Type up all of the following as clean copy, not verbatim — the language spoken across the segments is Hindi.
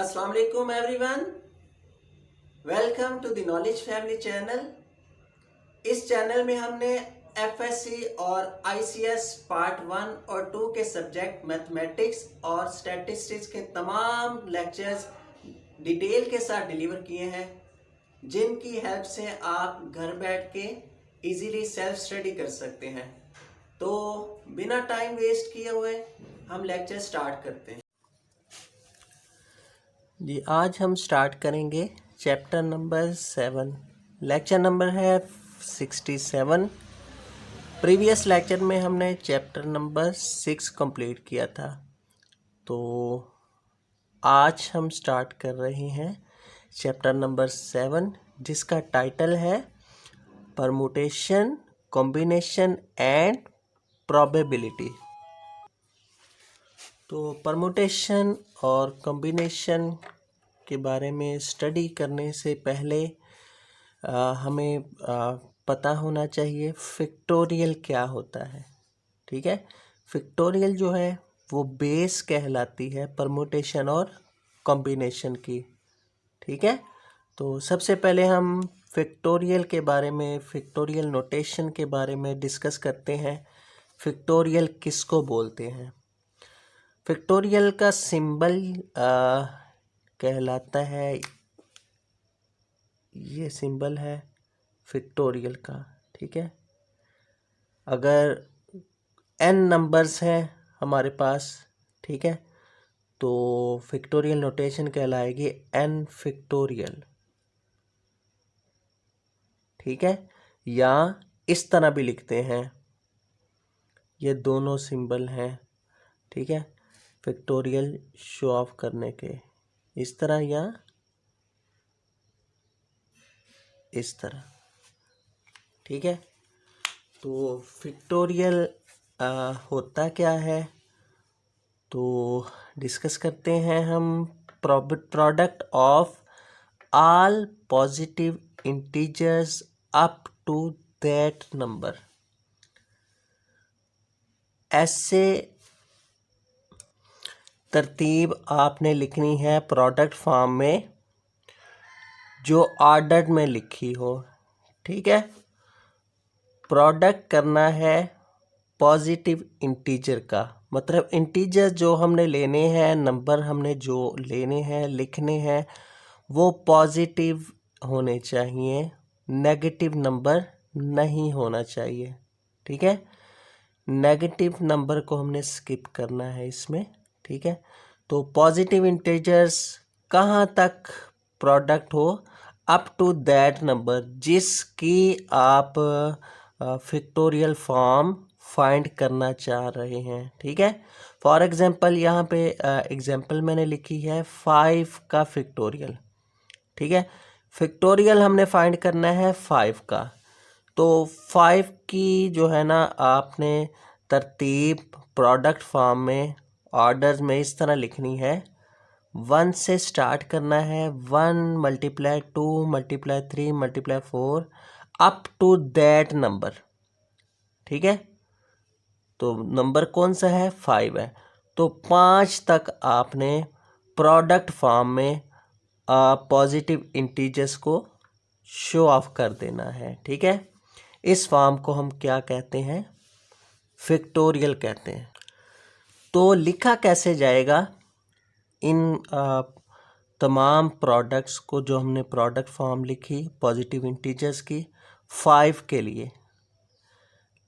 अस्सलाम वालेकुम everyone, welcome to the knowledge family channel. इस चैनल में हमने एफएससी और आईसीएस पार्ट 1 और 2 के सब्जेक्ट मैथमेटिक्स और स्टैटिस्टिक्स के तमाम लेक्चर्स डिटेल के साथ डिलीवर किए हैं, जिनकी हेल्प से आप घर बैठ के इजीली सेल्फ स्टडी कर सकते हैं। तो बिना टाइम वेस्ट किए हुए हम लेक्चर स्टार्ट करते हैं। जी, आज हम स्टार्ट करेंगे चैप्टर नंबर 7। लेक्चर नंबर है 67। प्रीवियस लेक्चर में हमने चैप्टर नंबर 6 कंप्लीट किया था, तो आज हम स्टार्ट कर रहे हैं चैप्टर नंबर 7, जिसका टाइटल है परमुटेशन, कॉम्बिनेशन एंड प्रोबेबिलिटी। तो परमुटेशन और कॉम्बिनेशन के बारे में स्टडी करने से पहले हमें पता होना चाहिए फैक्टोरियल क्या होता है। ठीक है, फैक्टोरियल जो है वो बेस कहलाती है परमुटेशन और कॉम्बिनेशन की। ठीक है, तो सबसे पहले हम फैक्टोरियल के बारे में, फैक्टोरियल नोटेशन के बारे में डिस्कस करते हैं। फैक्टोरियल किसको बोलते हैं? फैक्टोरियल का सिंबल कहलाता है, ये सिंबल है फैक्टोरियल का। ठीक है, अगर n नंबर्स हैं हमारे पास, ठीक है, तो फैक्टोरियल नोटेशन कहलाएगी n फैक्टोरियल। ठीक है, या इस तरह भी लिखते हैं, ये दोनों सिंबल हैं। ठीक है, फैक्टोरियल शो ऑफ करने के, इस तरह या इस तरह। ठीक है, तो फैक्टोरियल होता क्या है, तो डिस्कस करते हैं हम। Product of all positive integers up to that number. ऐसे तरतीब आपने लिखनी है प्रोडक्ट फॉर्म में जो ऑर्डर में लिखी हो। ठीक है, प्रोडक्ट करना है पॉजिटिव इंटीजर का, मतलब इंटीजर जो हमने लेने हैं, नंबर हमने जो लेने हैं, लिखने हैं, वो पॉजिटिव होने चाहिए, नेगेटिव नंबर नहीं होना चाहिए। ठीक है, नेगेटिव नंबर को हमने स्किप करना है इसमें। ठीक है, तो पॉजिटिव इंटीजर्स कहाँ तक प्रोडक्ट हो? अप टू दैट नंबर जिसकी आप फैक्टोरियल फॉर्म फाइंड करना चाह रहे हैं। ठीक है, फॉर एग्जांपल यहाँ पे एग्जांपल मैंने लिखी है 5 का फैक्टोरियल। ठीक है, फैक्टोरियल हमने फाइंड करना है 5 का, तो 5 की जो है ना, आपने तरतीब प्रोडक्ट फॉर्म में ऑर्डर में इस तरह लिखनी है। 1 से स्टार्ट करना है, 1 × 2 × 3 × 4 अप टू दैट नंबर। ठीक है, तो नंबर कौन सा है? 5 है, तो 5 तक आपने प्रोडक्ट फॉर्म में पॉजिटिव इंटीजर्स को शो ऑफ कर देना है। ठीक है, इस फॉर्म को हम क्या कहते हैं? फैक्टोरियल कहते हैं। तो लिखा कैसे जाएगा इन तमाम प्रोडक्ट्स को जो हमने प्रोडक्ट फॉर्म लिखी पॉजिटिव इंटीजर्स की 5 के लिए?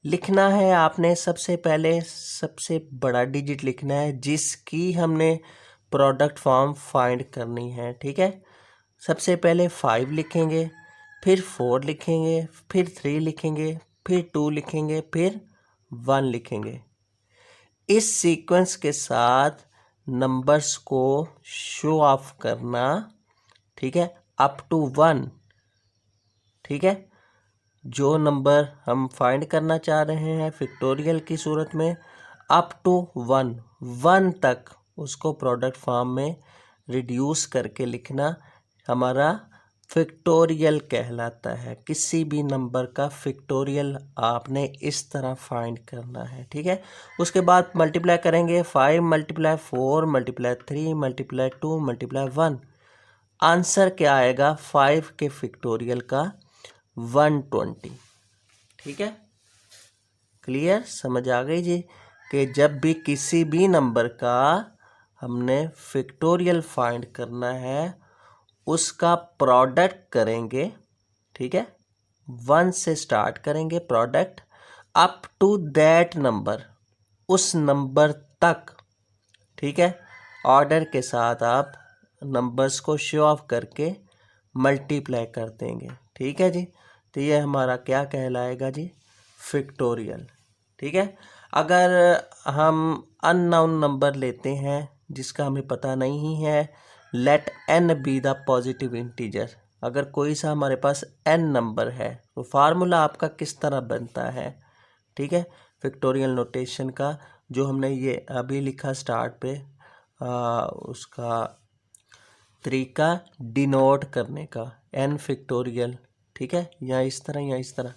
लिखना है आपने सबसे पहले सबसे बड़ा डिजिट लिखना है जिसकी हमने प्रोडक्ट फॉर्म फाइंड करनी है। ठीक है, सबसे पहले 5 लिखेंगे, फिर 4 लिखेंगे, फिर 3 लिखेंगे, फिर 2 लिखेंगे, फिर 1 लिखेंगे। इस सीक्वेंस के साथ नंबर्स को शो ऑफ करना। ठीक है, अप टू 1। ठीक है, जो नंबर हम फाइंड करना चाह रहे हैं फैक्टोरियल की सूरत में, अप टू 1 तक उसको प्रोडक्ट फॉर्म में रिड्यूस करके लिखना हमारा फैक्टोरियल कहलाता है। किसी भी नंबर का फैक्टोरियल आपने इस तरह फाइंड करना है, ठीक है। उसके बाद मल्टीप्लाई करेंगे 5 multiply 4 multiply 3 multiply 2 multiply 1। Answer क्या आएगा 5 के फैक्टोरियल का 120, ठीक है। क्लियर, समझ आ गई जी कि जब भी किसी भी नंबर का हमने फैक्टोरियल फाइंड करना है उसका प्रोडक्ट करेंगे, ठीक है। 1 से स्टार्ट करेंगे product up to that number, उस नंबर तक, ठीक है। ऑर्डर के साथ आप नंबर्स को शो ऑफ करके मल्टीप्लाई कर देंगे, ठीक है जी। तो ये हमारा क्या कहलाएगा जी, फैक्टोरियल, ठीक है। अगर हम अननोन नंबर लेते हैं जिसका हमें पता नहीं है, let n be the positive integer. अगर कोई सा हमारे पास n नंबर है तो फार्मूला आपका किस तरह बनता है, ठीक है, फैक्टोरियल नोटेशन का, जो हमने ये अभी लिखा स्टार्ट पे, उसका तरीका डिनोट करने का n फैक्टोरियल, ठीक है, या इस तरह या इस तरह।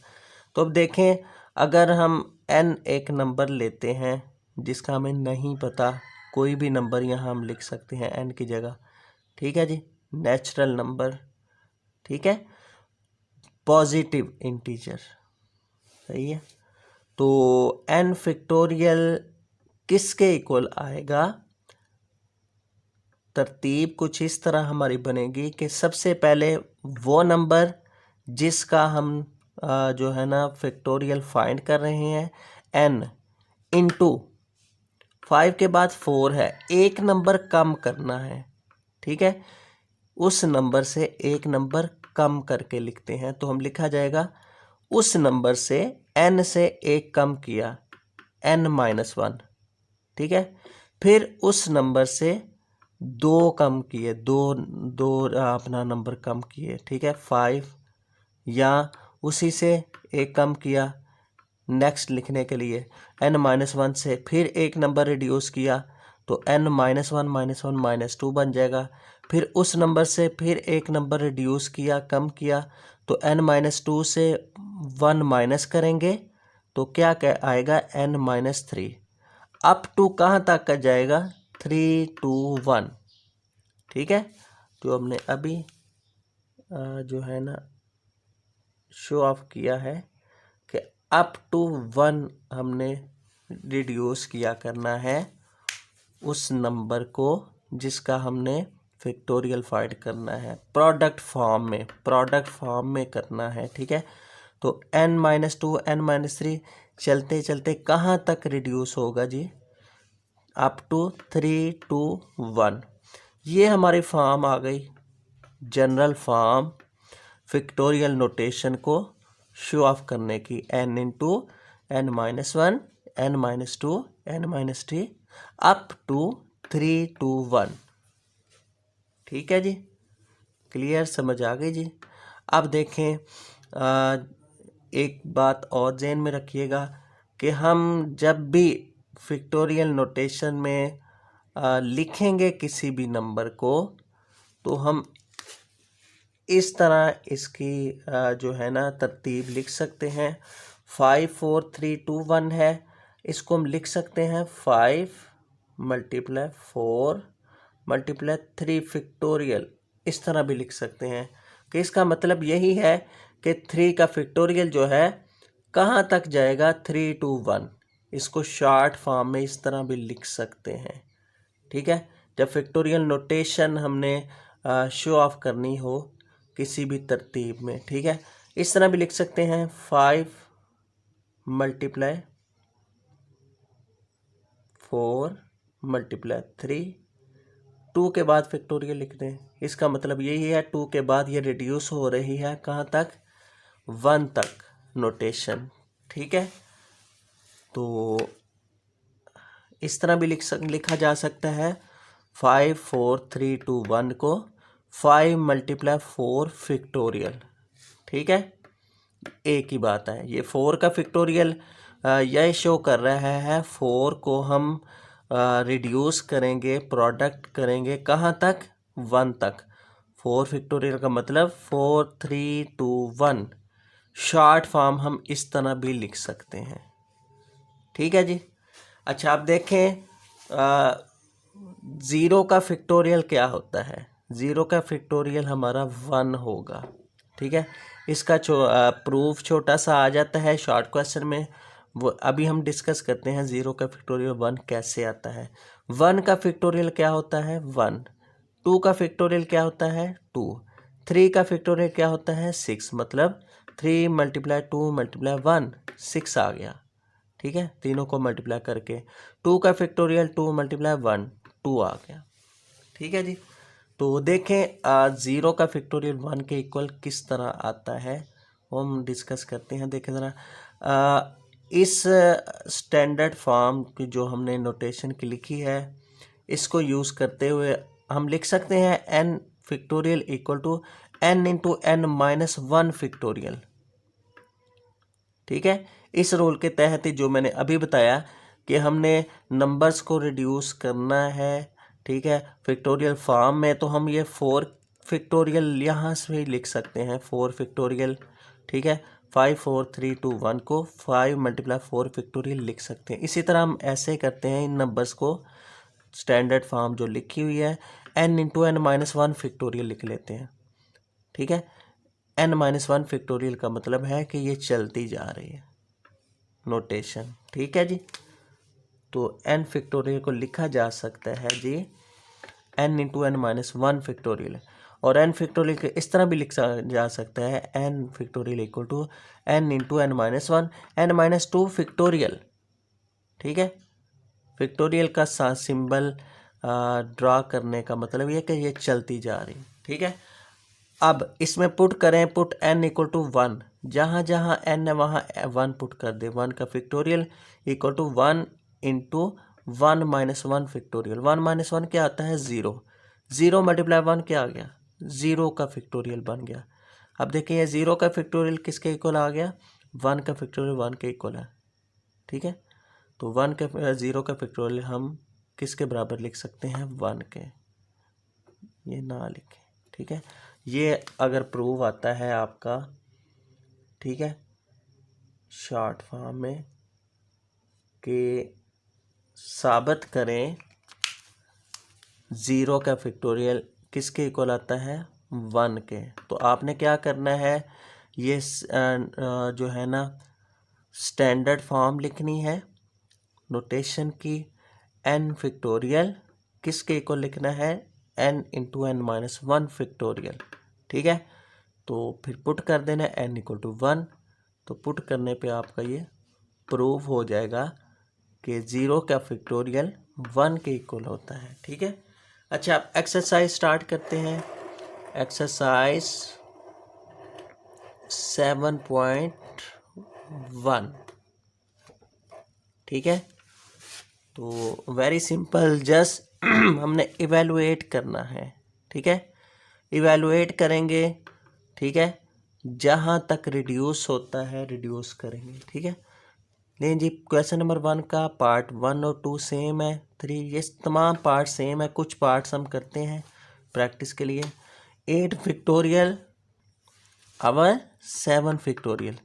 तो अब देखें, अगर हम n एक नंबर लेते हैं जिसका हमें नहीं पता, कोई भी नंबर यहाँ हम लिख सकते हैं n की जगह, ठीक है जी, नेचुरल नंबर, ठीक है, पॉजिटिव इंटीजर, सही है। तो n फैक्टोरियल किसके इक्वल आएगा, तरतीब कुछ इस तरह हमारी बनेगी कि सबसे पहले वो नंबर जिसका हम जो है ना फैक्टोरियल फाइंड कर रहे हैं, n इंटू 5 के बाद 4 है, एक नंबर कम करना है, ठीक है, उस नंबर से एक नंबर कम करके लिखते हैं। तो हम लिखा जाएगा उस नंबर से n से एक कम किया, n-1, ठीक है। फिर उस नंबर से दो कम किए, दो अपना नंबर कम किए, ठीक है, 5, या उसी से एक कम किया नेक्स्ट लिखने के लिए n-1 से, फिर एक नंबर रिड्यूस किया तो n-1 -2 बन जाएगा। फिर उस नंबर से फिर एक नंबर रिड्यूस किया, कम किया, तो n-2 से 1 माइनस करेंगे तो क्या आएगा n-3, अप टू कहाँ तक का जाएगा 3, 2, 1, ठीक है। जो हमने अभी जो है ना शो ऑफ किया है कि अप टू 1 हमने रिड्यूस किया करना है उस नंबर को जिसका हमने फैक्टोरियल फाइंड करना है, प्रोडक्ट फॉर्म में करना है, ठीक है। तो n-2 n-3 चलते चलते कहाँ तक रिड्यूस होगा जी, अप टू 3, 2, 1। ये हमारी फॉर्म आ गई, जनरल फॉर्म फैक्टोरियल नोटेशन को शो ऑफ करने की, n into n-1 n-2 n-3 up to 3, 2, 1, ठीक है जी। क्लियर, समझ आ गई जी। अब देखें, एक बात और ध्यान में रखिएगा कि हम जब भी फैक्टोरियल नोटेशन में लिखेंगे किसी भी नंबर को, तो हम इस तरह इसकी जो है ना तरतीब लिख सकते हैं। 5, 4, 3, 2, 1 है, इसको हम लिख सकते हैं 5 मल्टीप्लाई 4 मल्टीप्लाई 3 फैक्टोरियल, इस तरह भी लिख सकते हैं कि इसका मतलब यही है कि 3 का फैक्टोरियल जो है कहाँ तक जाएगा 3, 2, 1। इसको शॉर्ट फॉर्म में इस तरह भी लिख सकते हैं, ठीक है। जब फैक्टोरियल नोटेशन हमने शो ऑफ करनी हो किसी भी तरतीब में, ठीक है, इस तरह भी लिख सकते हैं 5 मल्टीप्लाई 4 मल्टीप्लाई 3, 2 के बाद फैक्टोरियल लिख दें। इसका मतलब यही है 2 के बाद ये रिड्यूस हो रही है कहाँ तक, 1 तक नोटेशन, ठीक है। तो इस तरह भी लिखा जा सकता है 5, 4, 3, 2, 1 को 5 मल्टीप्लाई 4 फैक्टोरियल, ठीक है। एक ही बात है, ये 4 का फैक्टोरियल यह शो कर रहा है 4 को हम रिड्यूस करेंगे, प्रोडक्ट करेंगे कहाँ तक, 1 तक। 4 फैक्टोरियल का मतलब 4 3 2 1। शॉर्ट फॉर्म हम इस तरह भी लिख सकते हैं, ठीक है जी। अच्छा आप देखें, ज़ीरो का फैक्टोरियल क्या होता है? ज़ीरो का फैक्टोरियल हमारा 1 होगा, ठीक है। इसका प्रूफ छोटा सा आ जाता है शॉर्ट क्वेश्चन में, वो अभी हम डिस्कस करते हैं ज़ीरो का फैक्टोरियल 1 कैसे आता है। 1 का फैक्टोरियल क्या होता है? 1। 2 का फैक्टोरियल क्या होता है? 2। 3 का फैक्टोरियल क्या होता है? 6। मतलब 3 × 2 × 1 6 आ गया, ठीक है, तीनों को मल्टीप्लाई करके। 2 का फैक्टोरियल 2 × 1 2 आ गया, ठीक है जी। तो देखें ज़ीरो का फैक्टोरियल 1 के इक्वल किस तरह आता है वो हम डिस्कस करते हैं। देखें ज़रा, इस स्टैंडर्ड फॉर्म की जो हमने नोटेशन की लिखी है, इसको यूज़ करते हुए हम लिख सकते हैं n factorial equal to n × n-1 factorial, ठीक है। इस रूल के तहत जो मैंने अभी बताया कि हमने नंबर्स को रिड्यूस करना है, ठीक है, फैक्टोरियल फॉर्म में, तो हम ये 4 फैक्टोरियल यहाँ से ही लिख सकते हैं, 4 फैक्टोरियल, ठीक है। 5 4 3 2 1 को 5 × 4 फैक्टोरियल लिख सकते हैं। इसी तरह हम ऐसे करते हैं, इन नंबर्स को स्टैंडर्ड फॉर्म जो लिखी हुई है n × n-1 फैक्टोरियल लिख लेते हैं, ठीक है। n-1 फैक्टोरियल का मतलब है कि ये चलती जा रही है नोटेशन, ठीक है जी। तो n फैक्टोरियल को लिखा जा सकता है जी n × n-1 फैक्टोरियल, और n फैक्टोरियल के इस तरह भी लिखा जा सकता है n factorial equal to n × n-1 n-2 factorial, ठीक है। फैक्टोरियल का सिंबल ड्रा करने का मतलब ये कि ये चलती जा रही, ठीक है। अब इसमें पुट करें, पुट n = 1, जहाँ जहाँ n है वहाँ 1 पुट कर दे। 1 का फैक्टोरियल इक्वल टू 1 × 1-1 फैक्टोरियल। 1-1 क्या आता है? 0। 0 × 1 क्या आ गया? 0 का फैक्टोरियल बन गया। अब देखिए ये 0 का फैक्टोरियल किसके इक्वल आ गया? 1 का फैक्टोरियल 1 के इक्वल है, ठीक है। तो 0 का फैक्टोरियल हम किसके बराबर लिख सकते हैं? 1 के। ये ना लिखें, ठीक है। ये अगर प्रूव आता है आपका, ठीक है, शॉर्ट फॉर्म में कि साबित करें 0 का फैक्टोरियल किसके इक्वल आता है? 1 के, तो आपने क्या करना है, ये जो है ना स्टैंडर्ड फॉर्म लिखनी है नोटेशन की। n फैक्टोरियल किसके इक्वल लिखना है? n × n-1 फैक्टोरियल, ठीक है। तो फिर पुट कर देना n = 1, तो पुट करने पे आपका ये प्रूव हो जाएगा कि 0 का फैक्टोरियल 1 के इक्वल होता है, ठीक है। अच्छा आप एक्सरसाइज स्टार्ट करते हैं। एक्सरसाइज 7.1, ठीक है। तो वेरी सिंपल, जस्ट हमने इवेलुएट करना है, ठीक है। इवेलुएट करेंगे, ठीक है, जहाँ तक रिड्यूस होता है रिड्यूस करेंगे, ठीक है। लेकिन जी क्वेश्चन नंबर 1 का पार्ट 1 और 2 सेम है, 3 ये तमाम पार्ट सेम है, कुछ पार्ट्स हम करते हैं प्रैक्टिस के लिए। 8 फैक्टोरियल और 7 फैक्टोरियल,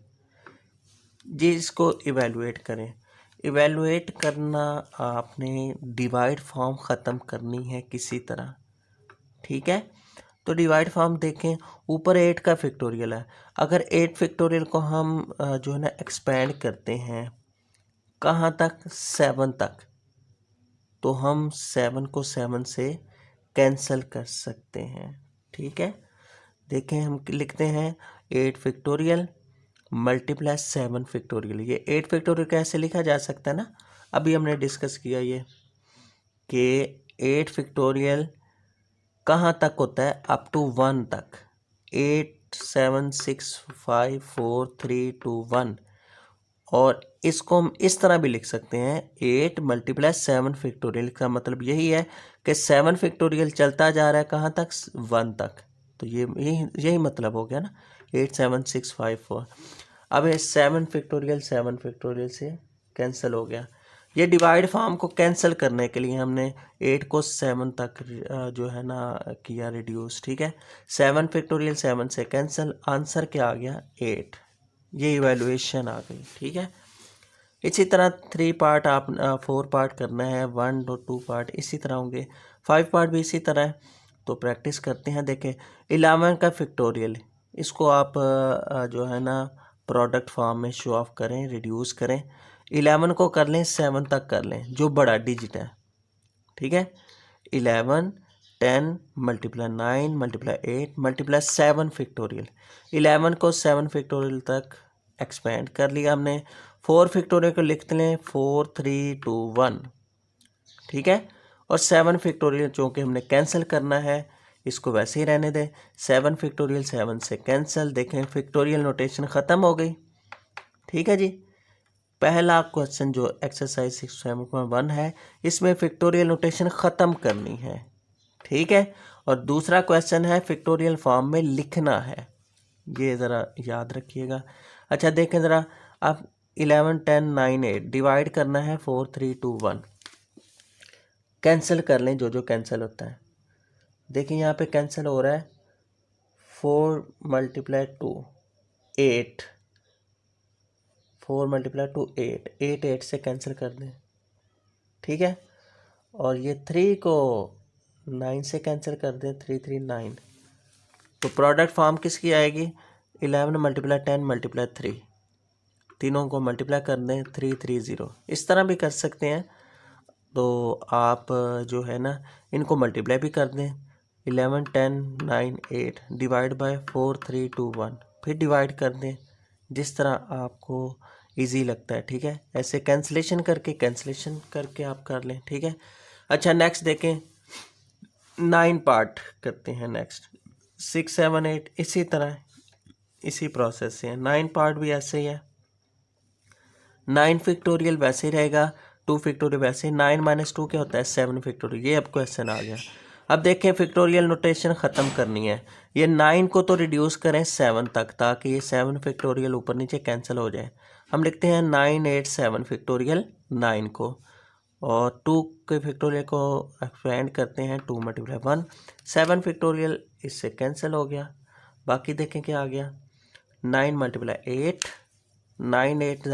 जी इसको इवेलुएट करें। इवेलुएट करना आपने डिवाइड फॉर्म ख़त्म करनी है किसी तरह, ठीक है। तो डिवाइड फॉर्म देखें, ऊपर 8 का फैक्टोरियल है, अगर 8 फैक्टोरियल को हम जो है ना एक्सपेंड करते हैं कहाँ तक? 7 तक, तो हम 7 को 7 से कैंसिल कर सकते हैं, ठीक है। देखें हम लिखते हैं 8 फैक्टोरियल × 7 फैक्टोरियल। ये 8 फैक्टोरियल कैसे लिखा जा सकता है ना, अभी हमने डिस्कस किया ये कि 8 फैक्टोरियल कहाँ तक होता है? अप टू 1 तक। 8 7 6 5 4 3 2 1, और इसको हम इस तरह भी लिख सकते हैं 8 × 7 फैक्टोरियल का मतलब यही है कि 7 फैक्टोरियल चलता जा रहा है कहाँ तक? 1 तक। तो ये यही मतलब हो गया ना, 8 7 6 5 4। अब ये 7 फैक्टोरियल से कैंसिल हो गया, ये डिवाइड फॉर्म को कैंसिल करने के लिए हमने 8 को 7 तक जो है ना किया रिड्यूस, ठीक है। 7 फैक्टोरियल 7 से कैंसिल, आंसर क्या आ गया 8। ये इवैल्यूएशन आ गई, ठीक है। इसी तरह 3 पार्ट आप 4 पार्ट करना है, 1 और 2 पार्ट इसी तरह होंगे, 5 पार्ट भी इसी तरह है। तो प्रैक्टिस करते हैं। देखें 11 का फैक्टोरियल, इसको आप जो है ना प्रोडक्ट फॉर्म में शो ऑफ करें, रिड्यूस करें। 11 को कर लें 7 तक कर लें, जो बड़ा डिजिट है, ठीक है। 11 10 मल्टीप्लाई 9 मल्टीप्लाई 8 मल्टीप्लाई 7 फैक्टोरियल। 11 को 7 फैक्टोरियल तक एक्सपेंड कर लिया हमने। 4 फैक्टोरियल को लिख लें 4 3 2 1, ठीक है। और 7 फैक्टोरियल चूँकि हमने कैंसिल करना है, इसको वैसे ही रहने दें। 7 फैक्टोरियल 7 से कैंसिल, देखें फैक्टोरियल नोटेशन ख़त्म हो गई, ठीक है जी। पहला क्वेश्चन जो एक्सरसाइज 6.1 है, इसमें फैक्टोरियल नोटेशन ख़त्म करनी है, ठीक है। और दूसरा क्वेश्चन है फैक्टोरियल फॉर्म में लिखना है, ये ज़रा याद रखिएगा। अच्छा देखें ज़रा, अब 11 10 9 8 डिवाइड करना है 4 3 2 1, कैंसिल कर लें जो जो कैंसिल होता है। देखिए यहाँ पे कैंसिल हो रहा है 4 मल्टीप्लाई 2 8, 4 मल्टीप्लाई 2 8, 8 8 से कैंसिल कर दें, ठीक है। और ये 3 को 9 से कैंसिल कर दें, 3 3 9। तो प्रोडक्ट फॉर्म किसकी आएगी, 11 मल्टीप्लाई 10 मल्टीप्लाई 3, तीनों को मल्टीप्लाई कर दें 3 3 0। इस तरह भी कर सकते हैं। तो आप जो है ना इनको मल्टीप्लाई भी कर दें, 11 10 9 8 डिवाइड बाय 4 3 2 1, फिर डिवाइड कर दें, जिस तरह आपको इजी लगता है, ठीक है। ऐसे कैंसिलेशन करके आप कर लें, ठीक है। अच्छा नेक्स्ट देखें, 9 पार्ट करते हैं नेक्स्ट, 6 7 8 इसी तरह इसी प्रोसेस से है। 9 पार्ट भी ऐसे ही है, 9 फैक्टोरियल वैसे ही रहेगा, 2 फैक्टोरियल वैसे ही। 9 माइनस 2 क्या होता है 7 फैक्टोरियल। ये अब क्वेश्चन आ गया। अब देखें फैक्टोरियल नोटेशन ख़त्म करनी है। ये 9 को तो रिड्यूस करें 7 तक, ताकि ये 7 फैक्टोरियल ऊपर नीचे कैंसिल हो जाए। हम लिखते हैं 9 8 7 फैक्टोरियल 9 को, और 2 के फैक्टोरियल को एक्सपेंड करते हैं 2 मल्टीप्लाई 1, 7 फैक्टोरियल इससे कैंसिल हो गया। बाकी देखें क्या आ गया, 9 मल्टीप्लाई 8, 9 8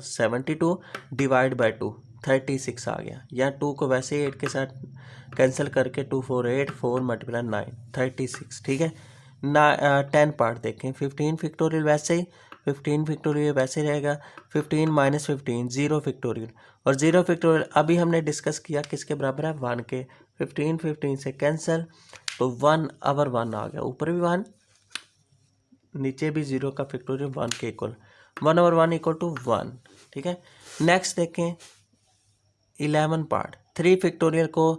72 डिवाइड बाई 2 36 आ गया। या 2 को वैसे ही 8 के साथ कैंसिल करके 2 4 8 4 मल्टीप्लाई 9 36, ठीक है ना। 10 पार्ट देखें, 15 फैक्टोरियल वैसे ही, 15 फैक्टोरियल वैसे रहेगा, 15 माइनस 15 0 फैक्टोरियल, और 0 फैक्टोरियल अभी हमने डिस्कस किया किसके बराबर है 1 के। 15 15 से कैंसिल, तो 1 ओवर 1 आ गया, ऊपर भी 1 नीचे भी 0 का फैक्टोरियल 1 के इक्वल, 1 ओवर 1 इक्वल टू 1, ठीक है। नेक्स्ट देखें 11 पार्ट, 3 फैक्टोरियल को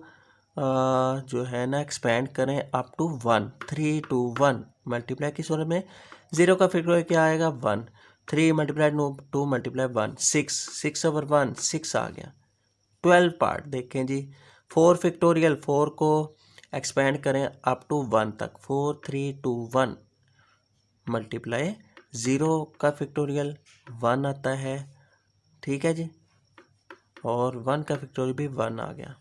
जो है ना एक्सपेंड करें अप टू 1, 3 2 1 मल्टीप्लाई की सूरत में 0 का फैक्टोरियल क्या आएगा 1, 3 मल्टीप्लाई 2 मल्टीप्लाई 1 6, 6 ओवर 1 6 आ गया। 12 पार्ट देखें जी, 4 फैक्टोरियल 4 को एक्सपेंड करें अप टू 1 तक, 4 3 2 1 मल्टीप्लाई 0 का फैक्टोरियल 1 आता है, ठीक है जी, और 1 का फैक्टोरियल भी 1 आ गया।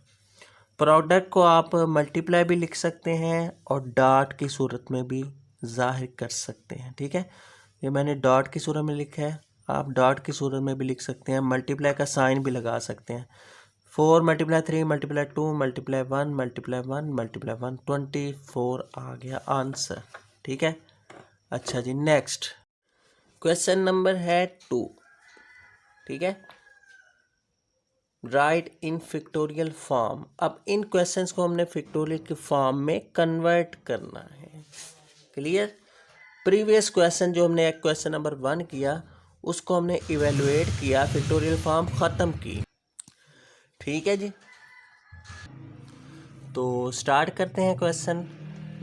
प्रोडक्ट को आप मल्टीप्लाई भी लिख सकते हैं और डॉट की सूरत में भी जाहिर कर सकते हैं, ठीक है। ये मैंने डॉट की सूरत में लिखा है, आप डॉट की सूरत में भी लिख सकते हैं, मल्टीप्लाई का साइन भी लगा सकते हैं। 4 multiply 3 multiply 2 multiply 1 multiply 1 multiply 1 24 आ गया आंसर, ठीक है। अच्छा जी नेक्स्ट क्वेश्चन नंबर है 2, ठीक है। राइट इन फैक्टोरियल फॉर्म। अब इन क्वेश्चंस को हमने फैक्टोरियल के फॉर्म में कन्वर्ट करना है, क्लियर। प्रीवियस क्वेश्चन जो हमने एक क्वेश्चन नंबर 1 किया, उसको हमने इवेलुएट किया, फैक्टोरियल फॉर्म ख़त्म की, ठीक है जी। तो स्टार्ट करते हैं क्वेश्चन।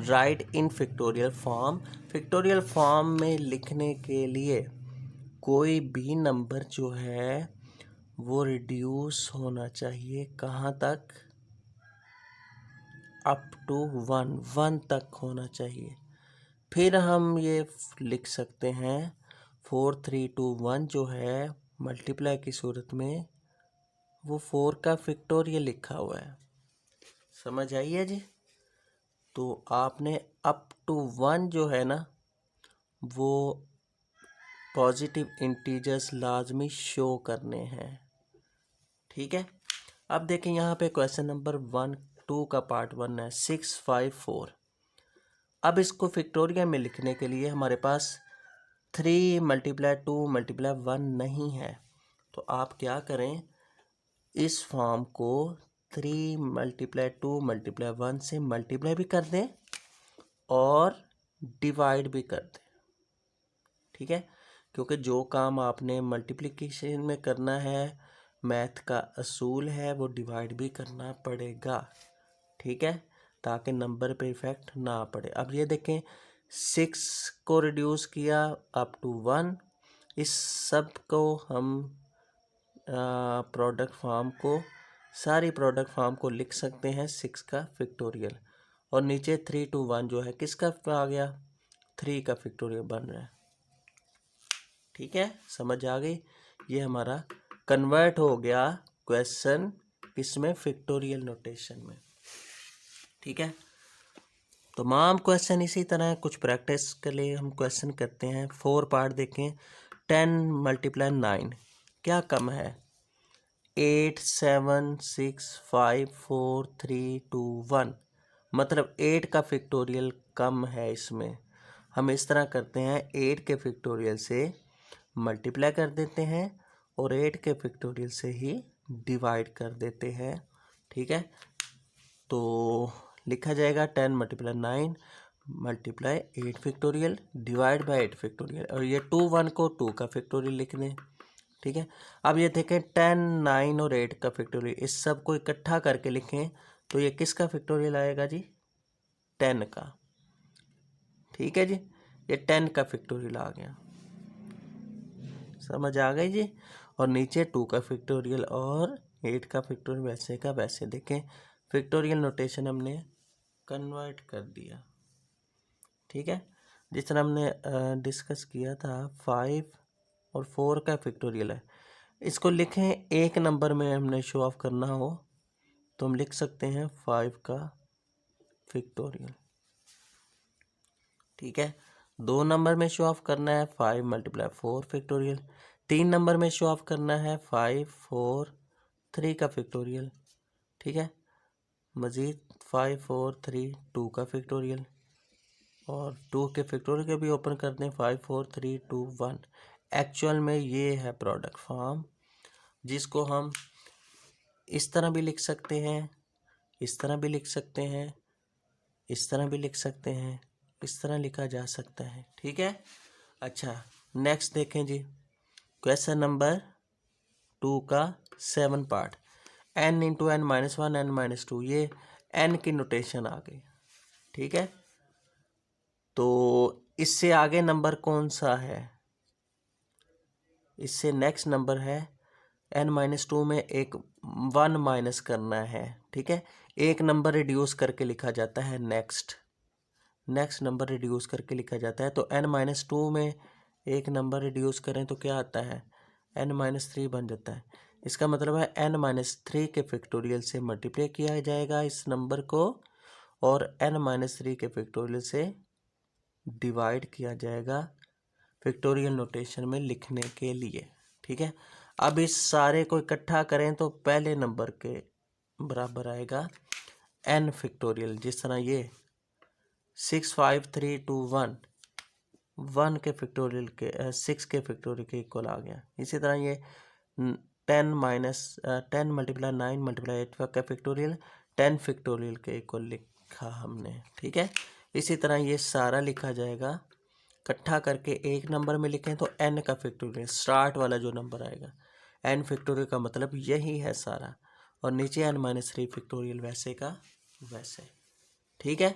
राइट इन फैक्टोरियल फॉर्म, फैक्टोरियल फॉर्म में लिखने के लिए कोई भी नंबर जो है वो रिड्यूस होना चाहिए कहाँ तक, अप टू 1, 1 तक होना चाहिए। फिर हम ये लिख सकते हैं 4 3 2 1 जो है मल्टीप्लाई की सूरत में वो 4 का फैक्टोरियल लिखा हुआ है। समझ आई है जी। तो आपने अप टू 1 जो है ना वो पॉजिटिव इंटीजर्स लाजमी शो करने हैं। ठीक है। अब देखें यहाँ पे क्वेश्चन नंबर 1-2 का पार्ट 1 है 654। अब इसको फैक्टोरियल में लिखने के लिए हमारे पास 3 × 2 × 1 नहीं है। तो आप क्या करें, इस फॉर्म को 3 × 2 × 1 से मल्टीप्लाई भी कर दें और डिवाइड भी कर दें। ठीक है, क्योंकि जो काम आपने मल्टीप्लिकेशन में करना है, मैथ का असूल है, वो डिवाइड भी करना पड़ेगा। ठीक है, ताकि नंबर पे इफेक्ट ना पड़े। अब ये देखें 6 को रिड्यूस किया अप टू 1। इस सब को हम प्रोडक्ट फॉर्म को, सारी प्रोडक्ट फॉर्म को लिख सकते हैं 6 का फैक्टोरियल। और नीचे 3 to 1 जो है किसका आ गया, 3 का फैक्टोरियल बन रहा है। ठीक है, समझ आ गई। ये हमारा कन्वर्ट हो गया क्वेश्चन किसमें, फैक्टोरियल नोटेशन में। ठीक है, तमाम क्वेश्चन इसी तरह कुछ प्रैक्टिस के लिए हम क्वेश्चन करते हैं। 4 पार्ट देखें। 10 × 9 क्या कम है, 8 7 6 5 4 3 2 1। मतलब 8 का फैक्टोरियल कम है इसमें। हम इस तरह करते हैं, 8 के फैक्टोरियल से मल्टीप्लाई कर देते हैं और 8 के फैक्टोरियल से ही डिवाइड कर देते हैं। ठीक है, तो लिखा जाएगा 10 × 9 multiply 8 factorial divide by 8 factorial. और ये 2 1 को 2 का फैक्टोरियल लिख दें। ठीक है, अब ये देखें 10 9 और 8 का फैक्टोरियल, इस सब को इकट्ठा करके लिखें तो ये किसका फैक्टोरियल आएगा जी, 10 का। ठीक है जी, ये 10 का फैक्टोरियल आ गया। समझ आ गई जी। और नीचे 2 का फैक्टोरियल और 8 का फैक्टोरियल वैसे का वैसे। देखें फैक्टोरियल नोटेशन हमने कन्वर्ट कर दिया। ठीक है, जिस तरह हमने डिस्कस किया था 5 और 4 का फैक्टोरियल है, इसको लिखें एक नंबर में हमने शो ऑफ करना हो तो हम लिख सकते हैं 5 का फैक्टोरियल। ठीक है, 2 नंबर में शो ऑफ करना है 5 × 4 फैक्टोरियल। 3 नंबर में शो ऑफ करना है 5 4 3 का फैक्टोरियल। ठीक है, मज़ीद 5 4 3 2 का फैक्टोरियल और 2 के फैक्टोरियल के भी ओपन कर दें 5 4 3 2 1। एक्चुअल में ये है प्रोडक्ट फॉर्म, जिसको हम इस तरह भी लिख सकते हैं, इस तरह भी लिख सकते हैं, इस तरह भी लिख सकते हैं, इस तरह लिखा जा सकता है। ठीक है, अच्छा नेक्स्ट देखें जी, क्वेश्चन नंबर 2 का 7 पार्ट। n × n - 1 n - 2, ये n की नोटेशन आ गई। ठीक है, तो इससे आगे नंबर कौन सा है, इससे नेक्स्ट नंबर है n - 2 में एक 1 माइनस करना है। ठीक है, एक नंबर रिड्यूस करके लिखा जाता है नेक्स्ट नंबर रिड्यूस करके लिखा जाता है। तो n - 2 में एक नंबर रिड्यूस करें तो क्या आता है, n - 3 बन जाता है। इसका मतलब है n - 3 के फैक्टोरियल से मल्टीप्लाई किया जाएगा इस नंबर को और n - 3 के फैक्टोरियल से डिवाइड किया जाएगा फैक्टोरियल नोटेशन में लिखने के लिए। ठीक है, अब इस सारे को इकट्ठा करें तो पहले नंबर के बराबर आएगा n फैक्टोरियल। जिस तरह ये 6 5 3 2 1 के फैक्टोरियल के 6 के फैक्टोरियल के इक्वल आ गया। इसी तरह ये 10 × 9 × 8 का फैक्टोरियल 10 फैक्टोरियल के इक्वल लिखा हमने। ठीक है, इसी तरह ये सारा लिखा जाएगा, इकट्ठा करके एक नंबर में लिखें तो n का फैक्टोरियल, स्टार्ट वाला जो नंबर आएगा n फैक्टोरियल का मतलब यही है सारा, और नीचे n - 3 फैक्टोरियल वैसे का वैसे। ठीक है,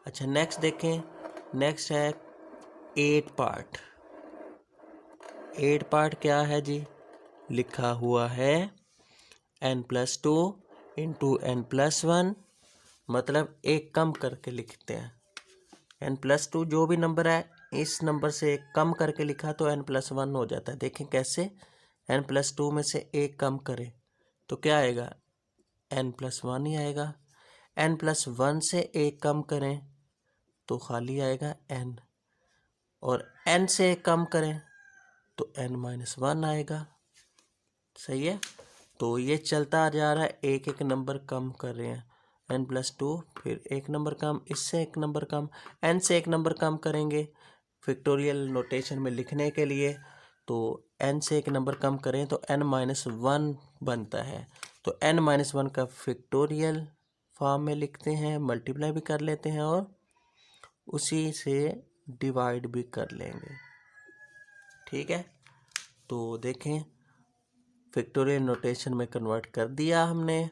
अच्छा नेक्स्ट देखें, नेक्स्ट है 8 पार्ट। 8 पार्ट क्या है जी, लिखा हुआ है n + 2 × n + 1, मतलब एक कम करके लिखते हैं। n + 2 जो भी नंबर है इस नंबर से एक कम करके लिखा तो n + 1 हो जाता है। देखें कैसे, n + 2 में से एक कम करें तो क्या आएगा, n+1 ही आएगा। n+1 से एक कम करें तो खाली आएगा n, और n से एक कम करें तो n-1 आएगा। सही है। तो ये चलता जा रहा है, एक एक नंबर कम कर रहे हैं। n+2, फिर एक नंबर कम, इससे एक नंबर कम, n से एक नंबर कम करेंगे फैक्टोरियल नोटेशन में लिखने के लिए। तो n से एक नंबर कम करें तो n-1 बनता है। तो n-1 का फैक्टोरियल फॉर्म में लिखते हैं, मल्टीप्लाई भी कर लेते हैं और उसी से डिवाइड भी कर लेंगे। ठीक है। तो देखें, फैक्टोरियल नोटेशन में कन्वर्ट कर दिया हमने।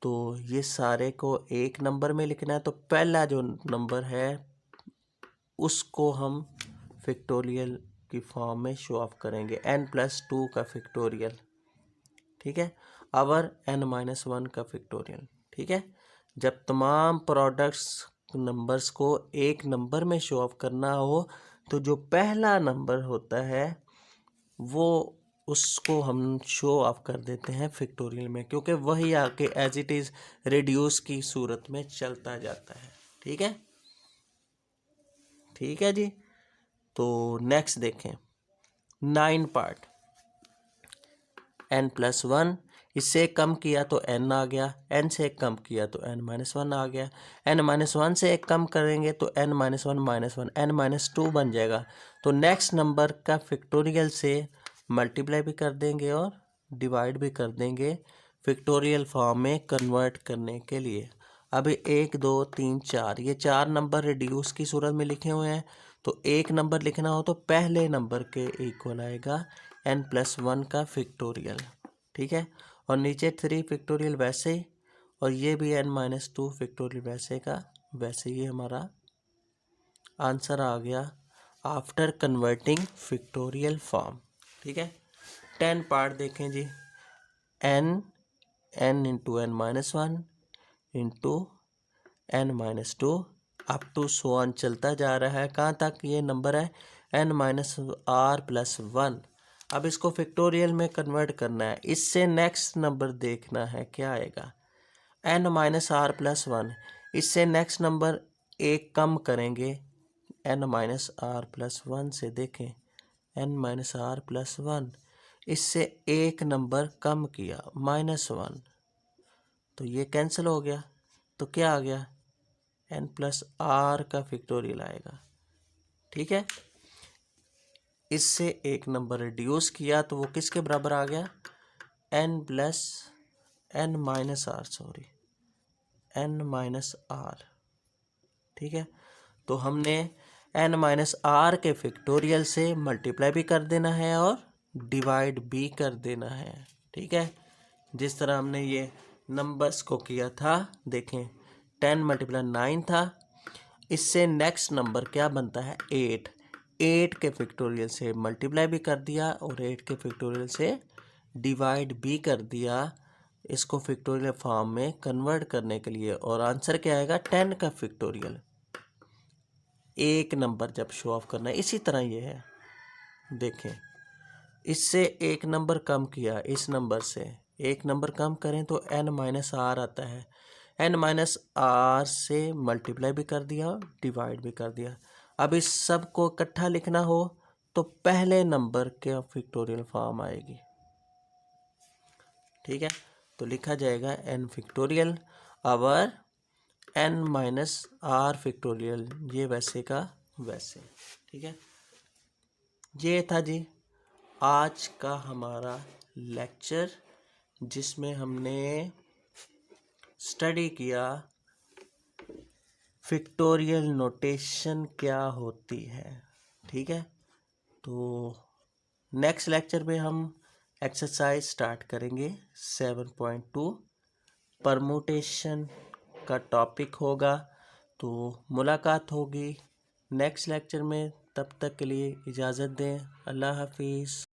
तो ये सारे को एक नंबर में लिखना है। तो पहला जो नंबर है उसको हम फैक्टोरियल की फॉर्म में शो ऑफ करेंगे, n+2 का फैक्टोरियल। ठीक है। और n-1 का फैक्टोरियल। ठीक है। जब तमाम प्रोडक्ट्स नंबर्स को एक नंबर में शो ऑफ करना हो तो जो पहला नंबर होता है वो उसको हम शो ऑफ कर देते हैं फैक्टोरियल में, क्योंकि वही आके एज इट इज़ रिड्यूस की सूरत में चलता जाता है। ठीक है। ठीक है जी। तो नेक्स्ट देखें, 9 पार्ट, n+1, इससे कम किया तो n आ गया, n से कम किया तो n-1 आ गया, n-1 से एक कम करेंगे तो n-1 n-2 बन जाएगा। तो नेक्स्ट नंबर का फैक्टोरियल से मल्टीप्लाई भी कर देंगे और डिवाइड भी कर देंगे फैक्टोरियल फॉर्म में कन्वर्ट करने के लिए। अभी 1 2 3 4 ये 4 नंबर रिड्यूस की सूरत में लिखे हुए हैं। तो एक नंबर लिखना हो तो पहले नंबर के इक्वल आएगा n+1 का फैक्टोरियल। ठीक है। और नीचे 3 फैक्टोरियल वैसे ही, और ये भी n-2 फैक्टोरियल वैसे का वैसे ही हमारा आंसर आ गया आफ्टर कन्वर्टिंग फैक्टोरियल फॉर्म। ठीक है। 10 पार्ट देखें जी, n into n-1 into n-2 up to so on चलता जा रहा है। कहाँ तक ये नंबर है, n-r+1। अब इसको फैक्टोरियल में कन्वर्ट करना है। इससे नेक्स्ट नंबर देखना है क्या आएगा, n-r+1। इससे नेक्स्ट नंबर एक कम करेंगे n-r+1 से। देखें, n-r+1, इससे एक नंबर कम किया -1, तो ये कैंसिल हो गया। तो क्या आ गया, n+r का फैक्टोरियल आएगा। ठीक है। इससे एक नंबर रिड्यूस किया तो वो किसके बराबर आ गया, n-r। ठीक है। तो हमने n-r के फैक्टोरियल से मल्टीप्लाई भी कर देना है और डिवाइड भी कर देना है। ठीक है। जिस तरह हमने ये नंबर्स को किया था, देखें 10 × 9 था। इससे नेक्स्ट नंबर क्या बनता है, 8। 8 के फैक्टोरियल से मल्टीप्लाई भी कर दिया और 8 के फैक्टोरियल से डिवाइड भी कर दिया, इसको फैक्टोरियल फॉर्म में कन्वर्ट करने के लिए। और आंसर क्या आएगा, 10 का फैक्टोरियल। एक नंबर जब शो ऑफ करना है, इसी तरह ये है। देखें, इससे एक नंबर कम किया, इस नंबर से एक नंबर कम करें तो n-r आता है। n-r से मल्टीप्लाई भी कर दिया, डिवाइड भी कर दिया। अब इस सब को इकट्ठा लिखना हो तो पहले नंबर के फैक्टोरियल फॉर्म आएगी। ठीक है। तो लिखा जाएगा n फैक्टोरियल और n-r फैक्टोरियल, ये वैसे का वैसे। ठीक है। ये था जी आज का हमारा लेक्चर, जिसमें हमने स्टडी किया फैक्टोरियल नोटेशन क्या होती है। ठीक है। तो नेक्स्ट लेक्चर में हम एक्सरसाइज स्टार्ट करेंगे 7.2, परमुटेशन का टॉपिक होगा। तो मुलाकात होगी नेक्स्ट लेक्चर में। तब तक के लिए इजाज़त दें। अल्लाह हाफिज़।